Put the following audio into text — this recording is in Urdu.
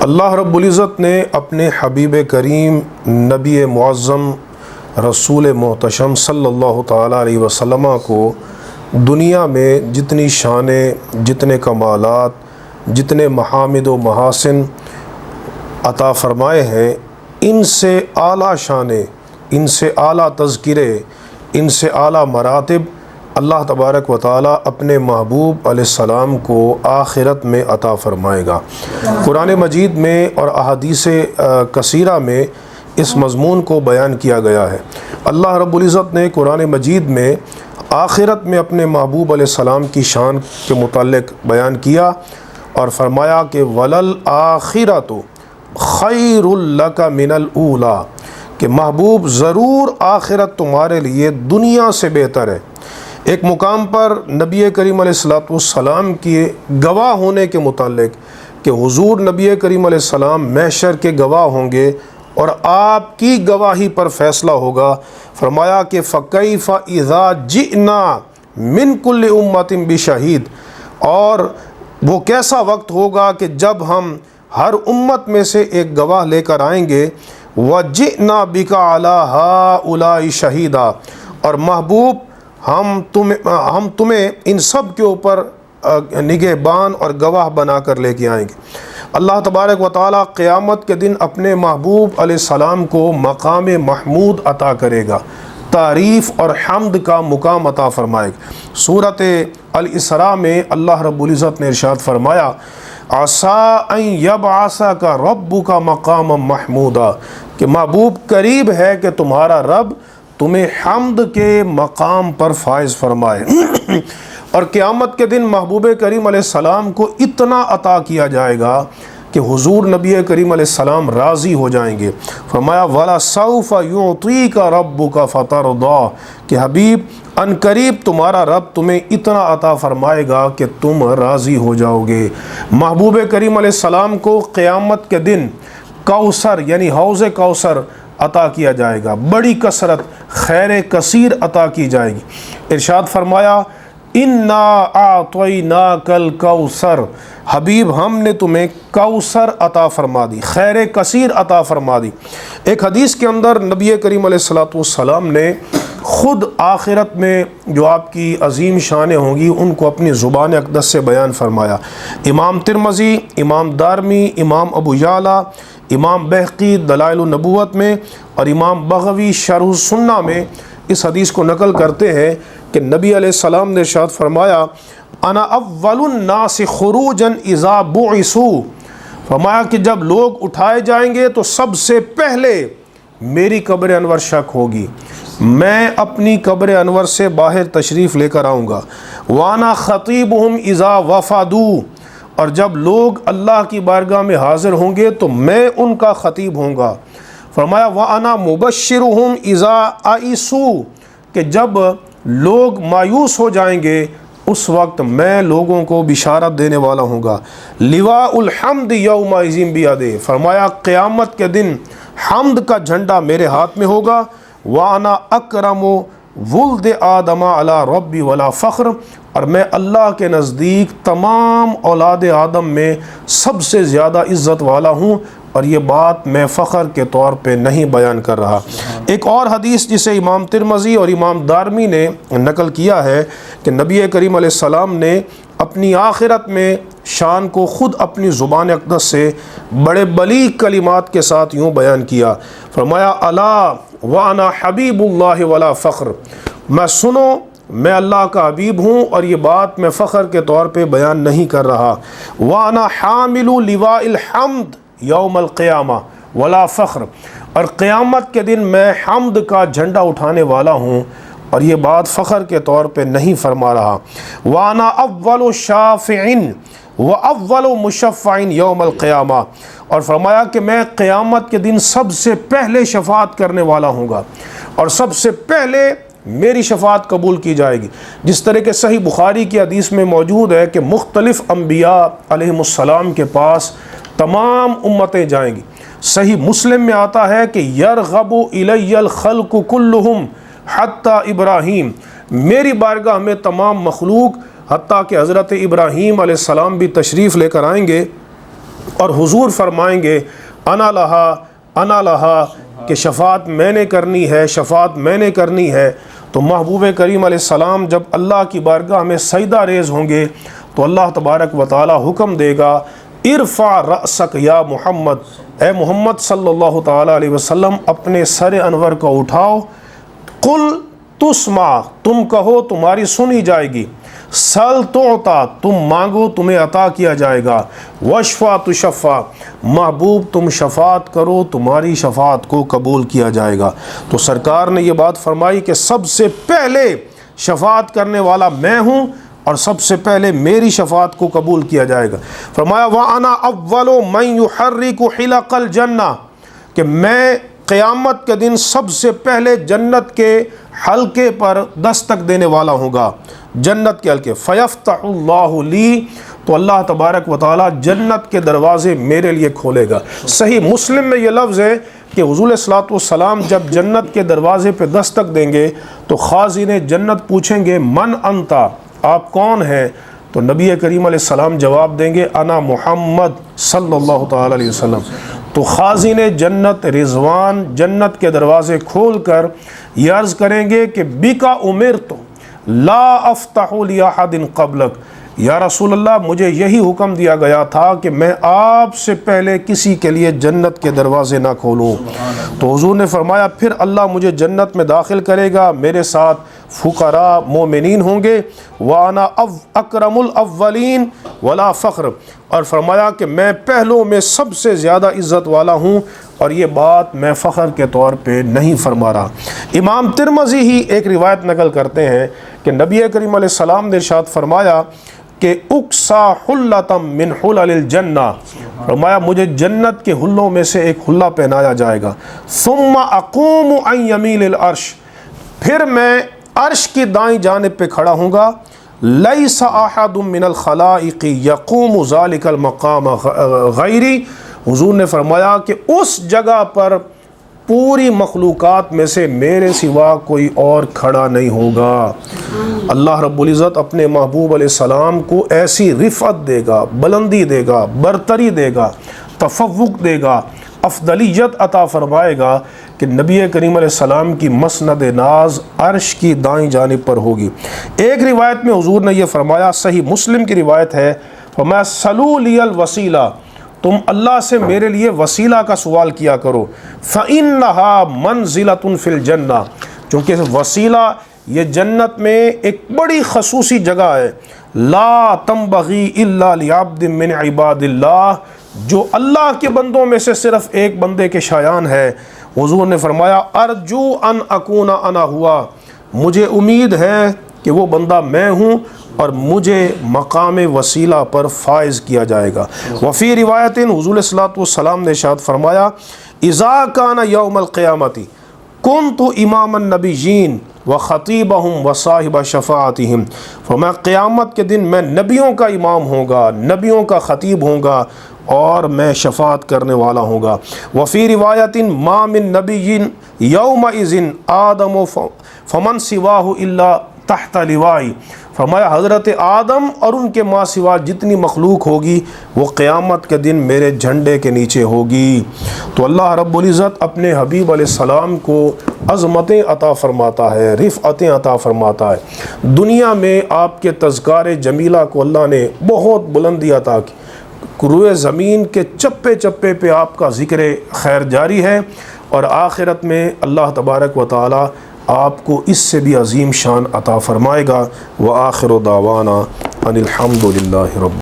اللہ رب العزت نے اپنے حبیب کریم نبی معظم رسول محتشم صلی اللہ تعالیٰ علیہ وسلم کو دنیا میں جتنی شانیں، جتنے کمالات، جتنے محامد و محاسن عطا فرمائے ہیں، ان سے اعلیٰ شانیں، ان سے اعلیٰ تذکرے، ان سے اعلیٰ مراتب اللہ تبارک و تعالیٰ اپنے محبوب علیہ السلام کو آخرت میں عطا فرمائے گا۔ قرآن مجید میں اور احادیث کثیرہ میں اس مضمون کو بیان کیا گیا ہے۔ اللہ رب العزت نے قرآن مجید میں آخرت میں اپنے محبوب علیہ السلام کی شان کے متعلق بیان کیا اور فرمایا کہ وَلَلْآخِرَةُ خَيْرٌ لَكَ مِنَ الْأُولَىٰ، کہ محبوب ضرور آخرت تمہارے لیے دنیا سے بہتر ہے۔ ایک مقام پر نبی کریم علیہ السلام کے گواہ ہونے کے متعلق کہ حضور نبی کریم علیہ السلام محشر کے گواہ ہوں گے اور آپ کی گواہی پر فیصلہ ہوگا، فرمایا کہ فَكَيْفَ إِذَا جِئْنَا مِن كُلِّ أُمَّةٍ بِشَهِيدٍ، اور وہ کیسا وقت ہوگا کہ جب ہم ہر امت میں سے ایک گواہ لے کر آئیں گے، وَجِئْنَا بِكَ عَلَىٰ هَٰؤُلَاءِ شَهِيدًا، اور محبوب ہم تمہیں ان سب کے اوپر نگہبان اور گواہ بنا کر لے کے آئیں گے۔ اللہ تبارک و تعالیٰ قیامت کے دن اپنے محبوب علیہ السلام کو مقام محمود عطا کرے گا، تعریف اور حمد کا مقام عطا فرمائے گا۔ سورۃ الاسراء میں اللہ رب العزت نے ارشاد فرمایا عَسَىٰ أَن يَبْعَثَكَ رَبُّكَ مَقَامًا مَحْمُودًا، کہ محبوب قریب ہے کہ تمہارا رب تمہیں حمد کے مقام پر فائز فرمائے۔ اور قیامت کے دن محبوب کریم علیہ السلام کو اتنا عطا کیا جائے گا کہ حضور نبی کریم علیہ السلام راضی ہو جائیں گے۔ فرمایا وَلَسَوْفَ يُعْطِيكَ رَبُّكَ فَتَرْضَىٰ، کہ حبیب ان قریب تمہارا رب تمہیں اتنا عطا فرمائے گا کہ تم راضی ہو جاؤ گے۔ محبوب کریم علیہ السلام کو قیامت کے دن کوثر یعنی حوض کوثر عطا کیا جائے گا، بڑی کثرت خیر کثیر عطا کی جائے گی۔ ارشاد فرمایا اِنَّا أَعْطَيْنَاكَ الْكَوْثَرَ، حبیب ہم نے تمہیں کوثر عطا فرما دی، خیر کثیر عطا فرما دی۔ ایک حدیث کے اندر نبی کریم علیہ السلام نے خود آخرت میں جو آپ کی عظیم شانیں ہوں گی ان کو اپنی زبان اقدس سے بیان فرمایا۔ امام ترمذی، امام دارمی، امام ابو یعلیٰ، امام بہقی دلائل النبوت میں اور امام بغوی شرح السنہ میں اس حدیث کو نقل کرتے ہیں کہ نبی علیہ السلام نے ارشاد فرمایا انا اول الناس خروجا اذا بعثوا، فرمایا کہ جب لوگ اٹھائے جائیں گے تو سب سے پہلے میری قبر انور شک ہوگی، میں اپنی قبر انور سے باہر تشریف لے کر آؤں گا۔ وانا خطیبہم اذا وفدوا، اور جب لوگ اللہ کی بارگاہ میں حاضر ہوں گے تو میں ان کا خطیب ہوں گا۔ فرمایا وَأَنَا مُبَشِّرُهُمْ إِذَا أَئِسُوا، کہ جب لوگ مایوس ہو جائیں گے اس وقت میں لوگوں کو بشارت دینے والا ہوں گا۔ لِوَاءُ الْحَمْدِ يَوْمَئِذٍ بِيَدِهِ، فرمایا قیامت کے دن حمد کا جھنڈا میرے ہاتھ میں ہوگا۔ وَأَنَا أَكْرَمُ وُلْدِ آدَمَ عَلَىٰ رَبِّ وَلَا فَخْرٍ، اور میں اللہ کے نزدیک تمام اولاد آدم میں سب سے زیادہ عزت والا ہوں، اور یہ بات میں فخر کے طور پہ نہیں بیان کر رہا۔ ایک اور حدیث جسے امام ترمذی اور امام دارمی نے نقل کیا ہے کہ نبی کریم علیہ السلام نے اپنی آخرت میں شان کو خود اپنی زبان اقدس سے بڑے بلیغ کلمات کے ساتھ یوں بیان کیا، فرمایا الا وانا حبیب اللہ ولا فخر، میں سنو میں اللہ کا حبیب ہوں اور یہ بات میں فخر کے طور پہ بیان نہیں کر رہا۔ وانا حامل لواء الحمد یوم القیامہ ولا فخر، اور قیامت کے دن میں حمد کا جھنڈا اٹھانے والا ہوں اور یہ بات فخر کے طور پہ نہیں فرما رہا۔ وانا اول شافع واول مشفع یوم القیامہ، اور فرمایا کہ میں قیامت کے دن سب سے پہلے شفاعت کرنے والا ہوں گا اور سب سے پہلے میری شفاعت قبول کی جائے گی۔ جس طرح کہ صحیح بخاری کی حدیث میں موجود ہے کہ مختلف انبیاء علیہم السلام کے پاس تمام امتیں جائیں گی۔ صحیح مسلم میں آتا ہے کہ یرغب الی الخلق کلہم حتی ابراہیم، میری بارگاہ میں تمام مخلوق حتیٰ کہ حضرت ابراہیم علیہ السلام بھی تشریف لے کر آئیں گے اور حضور فرمائیں گے انا لہا کہ شفاعت میں نے کرنی ہے، شفاعت میں نے کرنی ہے۔ تو محبوب کریم علیہ السلام جب اللہ کی بارگاہ میں سجدہ ریز ہوں گے تو اللہ تبارک و تعالی حکم دے گا ارفع رأسک یا محمد، اے محمد صلی اللہ تعالی علیہ وسلم اپنے سر انور کو اٹھاؤ، قل تسمع، تم کہو تمہاری سنی جائے گی، سل تعطا، تم مانگو تمہیں عطا کیا جائے گا، واشفع تشفع، محبوب تم شفاعت کرو تمہاری شفاعت کو قبول کیا جائے گا۔ تو سرکار نے یہ بات فرمائی کہ سب سے پہلے شفاعت کرنے والا میں ہوں اور سب سے پہلے میری شفاعت کو قبول کیا جائے گا۔ فرمایا وَأَنَا أَوَّلُ مَن يُحَرِّكُ حِلَقَ الْجَنَّةِ، کہ میں قیامت کے دن سب سے پہلے جنت کے حلقے پر دستک دینے والا ہوں گا، جنت کے حلقے۔ فَيَفْتَحُ اللَّهُ لِي، تو اللہ تبارک و تعالی جنت کے دروازے میرے لیے کھولے گا۔ صحیح مسلم میں یہ لفظ ہے کہ حضور صلی اللہ علیہ وسلم جب جنت کے دروازے پہ دستک دیں گے تو خازن جنت پوچھیں گے من انتا، آپ کون ہیں؟ تو نبی کریم علیہ السلام جواب دیں گے انا محمد صلی اللہ تعالی علیہ وسلم۔ تو خازن جنت رضوان جنت کے دروازے کھول کر یہ عرض کریں گے کہ بکا امرت لا افتح لاحد قبلک، یا رسول اللہ مجھے یہی حکم دیا گیا تھا کہ میں آپ سے پہلے کسی کے لیے جنت کے دروازے نہ کھولوں۔ تو حضور نے فرمایا پھر اللہ مجھے جنت میں داخل کرے گا، میرے ساتھ فقراء مومنین ہوں گے، وانا اکرم الاولین ولا فخر، اور فرمایا کہ میں پہلوں میں سب سے زیادہ عزت والا ہوں، اور یہ بات میں فخر کے طور پہ نہیں فرما رہا۔ امام ترمذی ہی ایک روایت نقل کرتے ہیں کہ نبی کریم علیہ السلام نے ارشاد فرمایا کہ اکسا حلتم من حلل الجنہ، فرمایا مجھے جنت کے حلوں میں سے ایک حلہ پہنایا جائے گا، ثم اقوم عن یمین العرش، پھر میں عرش کی دائیں جانب پہ کھڑا ہوں گا، لیس احد من الخلائق یقوم ذلک المقام غیری، حضور نے فرمایا کہ اس جگہ پر پوری مخلوقات میں سے میرے سوا کوئی اور کھڑا نہیں ہوگا۔ اللہ رب العزت اپنے محبوب علیہ السلام کو ایسی رفعت دے گا، بلندی دے گا، برتری دے گا، تفوق دے گا، افضلیت عطا فرمائے گا کہ نبی کریم علیہ السلام کی مسند ناز عرش کی دائیں جانب پر ہوگی۔ ایک روایت میں حضور نے یہ فرمایا، صحیح مسلم کی روایت ہے، فرمایا سلو لی الوسیلہ، تم اللہ سے میرے لیے وسیلہ کا سوال کیا کرو، فَإِنَّهَا مَنزِلَةٌ فِي الْجَنَّةِ، چونکہ وسیلہ یہ جنت میں ایک بڑی خصوصی جگہ ہے، لا تنبغی الا لعبد من عباد اللہ، جو اللہ کے بندوں میں سے صرف ایک بندے کے شایان ہے۔ حضور نے فرمایا ارجو ان اکون انا ہوا، مجھے امید ہے کہ وہ بندہ میں ہوں اور مجھے مقام وسیلہ پر فائز کیا جائے گا۔ وفی روایت حضور صلی اللہ علیہ وسلم نے ارشاد فرمایا اذا کان یوم القیامت کنت امام النبیین وخطیبہم وصاحب شفاعتہم، فرمایا قیامت کے دن میں نبیوں کا امام ہوں گا، نبیوں کا خطیب ہوں گا اور میں شفاعت کرنے والا ہوں گا۔ وفی روایت ما من نبی یومئذ آدم فمن سواہ الا تحت لوائی، فرمایا حضرت آدم اور ان کے ماں سوا جتنی مخلوق ہوگی وہ قیامت کے دن میرے جھنڈے کے نیچے ہوگی۔ تو اللہ رب العزت اپنے حبیب علیہ السلام کو عظمتیں عطا فرماتا ہے، رفعتیں عطا فرماتا ہے۔ دنیا میں آپ کے تذکار جمیلہ کو اللہ نے بہت بلندی عطا کی، روئے زمین کے چپے چپے پہ آپ کا ذکر خیر جاری ہے، اور آخرت میں اللہ تبارک و تعالی آپ کو اس سے بھی عظیم شان عطا فرمائے گا۔ وآخر دعوانا ان الحمد للہ رب